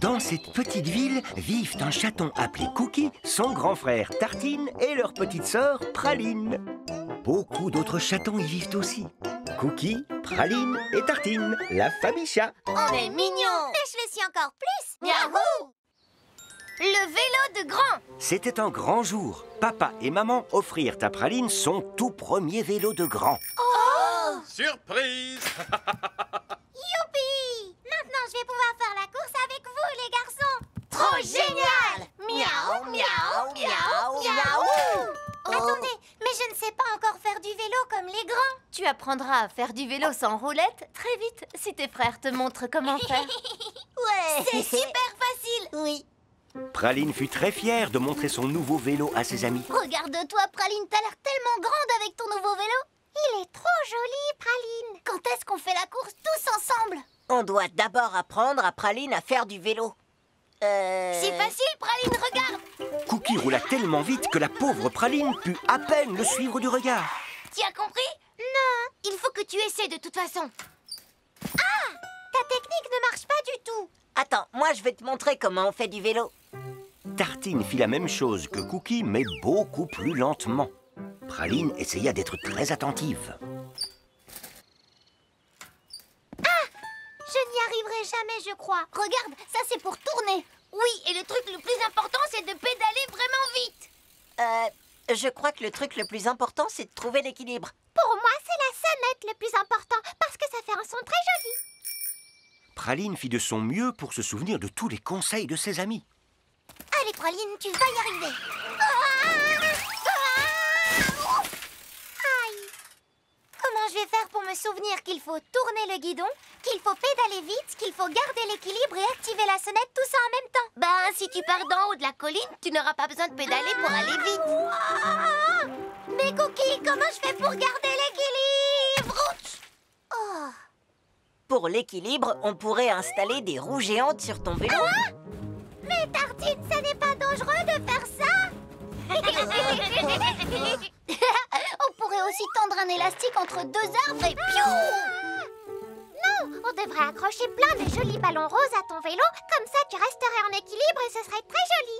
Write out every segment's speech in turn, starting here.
Dans cette petite ville vivent un chaton appelé Cookie, son grand frère Tartine et leur petite sœur Praline. Beaucoup d'autres chatons y vivent aussi. Cookie, Praline et Tartine, la famille chat. On est mignons. Mais je le suis encore plus. Miaou. Le vélo de grand. C'était un grand jour. Papa et maman offrirent à Praline son tout premier vélo de grand. Oh! Surprise! Youpi! Maintenant, je vais pouvoir faire la course avec vous, les garçons. Trop génial! Miaou, miaou, miaou, miaou. Attendez, mais je ne sais pas encore faire du vélo comme les grands. Tu apprendras à faire du vélo sans roulette très vite si tes frères te montrent comment faire. Ouais. C'est super facile. Oui. Praline fut très fière de montrer son nouveau vélo à ses amis. Regarde-toi, Praline, t'as l'air tellement grande avec ton nouveau vélo. Il est trop joli, Praline. Quand est-ce qu'on fait la course tous ensemble? On doit d'abord apprendre à Praline à faire du vélo. C'est facile, Praline, regarde. Cookie roula tellement vite que la pauvre Praline put à peine le suivre du regard. Tu as compris? Non. Il faut que tu essaies de toute façon. Ta technique ne marche pas du tout. Attends, moi je vais te montrer comment on fait du vélo. Tartine fit la même chose que Cookie, mais beaucoup plus lentement. Praline essaya d'être très attentive. Je n'y arriverai jamais, je crois. Regarde, ça c'est pour tourner. Oui, et le truc le plus important, c'est de pédaler vraiment vite. Je crois que le truc le plus important, c'est de trouver l'équilibre. Pour moi, c'est la sonnette le plus important, parce que ça fait un son très joli. Praline fit de son mieux pour se souvenir de tous les conseils de ses amis. Allez, Praline, tu vas y arriver. Aïe! Comment je vais faire pour me souvenir qu'il faut tourner le guidon, qu'il faut pédaler vite, qu'il faut garder l'équilibre et activer la sonnette, tout ça en même temps? Ben, si tu pars d'en haut de la colline, tu n'auras pas besoin de pédaler pour aller vite. Mais Cookie, comment je fais pour garder l'équilibre? Oh! Pour l'équilibre, on pourrait installer des roues géantes sur ton vélo. Mais Tartine, ça n'est pas dangereux de faire ça? On pourrait aussi tendre un élastique entre deux arbres et piou! Non, on devrait accrocher plein de jolis ballons roses à ton vélo, comme ça tu resterais en équilibre et ce serait très joli.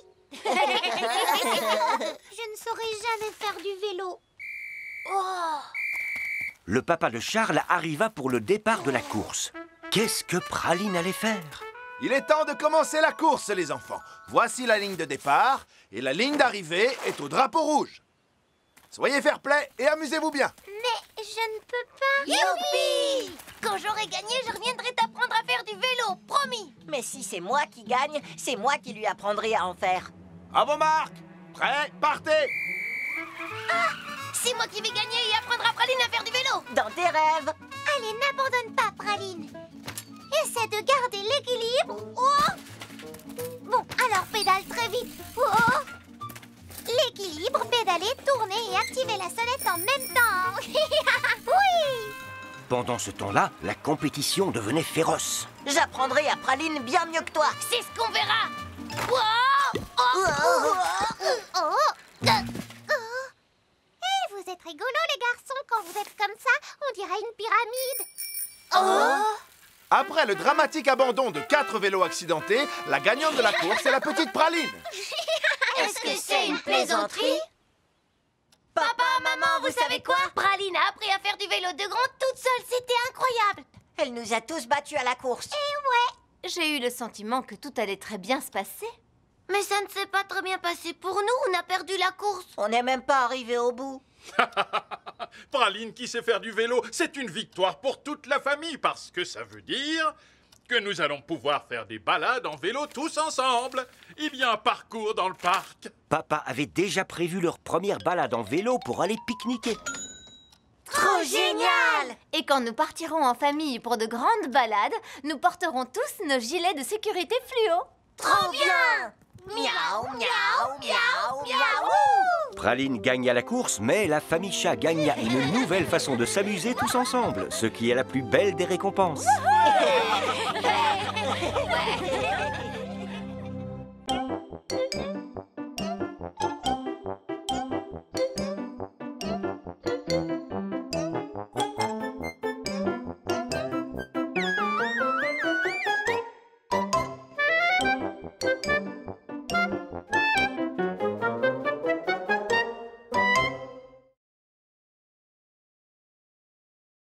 Je ne saurais jamais faire du vélo. Oh. Le papa de Charles arriva pour le départ de la course. Qu'est-ce que Praline allait faire? Il est temps de commencer la course, les enfants. Voici la ligne de départ et la ligne d'arrivée est au drapeau rouge. Soyez fair-play et amusez-vous bien. Mais je ne peux pas. Youpi! Quand j'aurai gagné, je reviendrai t'apprendre à faire du vélo, promis. Mais si c'est moi qui gagne, c'est moi qui lui apprendrai à en faire. À vos marques. Prêts, partez. C'est moi qui vais gagner et apprendre à Praline à faire du vélo. Dans tes rêves. Allez, n'abandonne pas, Praline. Essaie de garder l'équilibre. Oh! Bon, alors pédale très vite. Oh! L'équilibre, pédaler, tourner et activer la sonnette en même temps. Oui! Pendant ce temps-là, la compétition devenait féroce. J'apprendrai à Praline bien mieux que toi. C'est ce qu'on verra. Wow! Oh! Oh! Eh, vous êtes rigolos, les garçons. Quand vous êtes comme ça, on dirait une pyramide. Oh! Après le dramatique abandon de 4 vélos accidentés, la gagnante de la course est la petite Praline. Est-ce que c'est une plaisanterie? Papa, maman, vous savez quoi? Praline a appris à faire du vélo de grand toute seule, c'était incroyable. Elle nous a tous battus à la course. J'ai eu le sentiment que tout allait très bien se passer. Mais ça ne s'est pas très bien passé pour nous, on a perdu la course. On n'est même pas arrivé au bout. Praline qui sait faire du vélo, c'est une victoire pour toute la famille parce que ça veut dire que nous allons pouvoir faire des balades en vélo tous ensemble. Il y a un parcours dans le parc. Papa avait déjà prévu leur première balade en vélo pour aller pique-niquer. Trop génial! Et quand nous partirons en famille pour de grandes balades, nous porterons tous nos gilets de sécurité fluo. Trop bien! Miaou, miaou, miaou, miaou. Praline gagna la course, mais la famille chat gagna une nouvelle façon de s'amuser tous ensemble, ce qui est la plus belle des récompenses.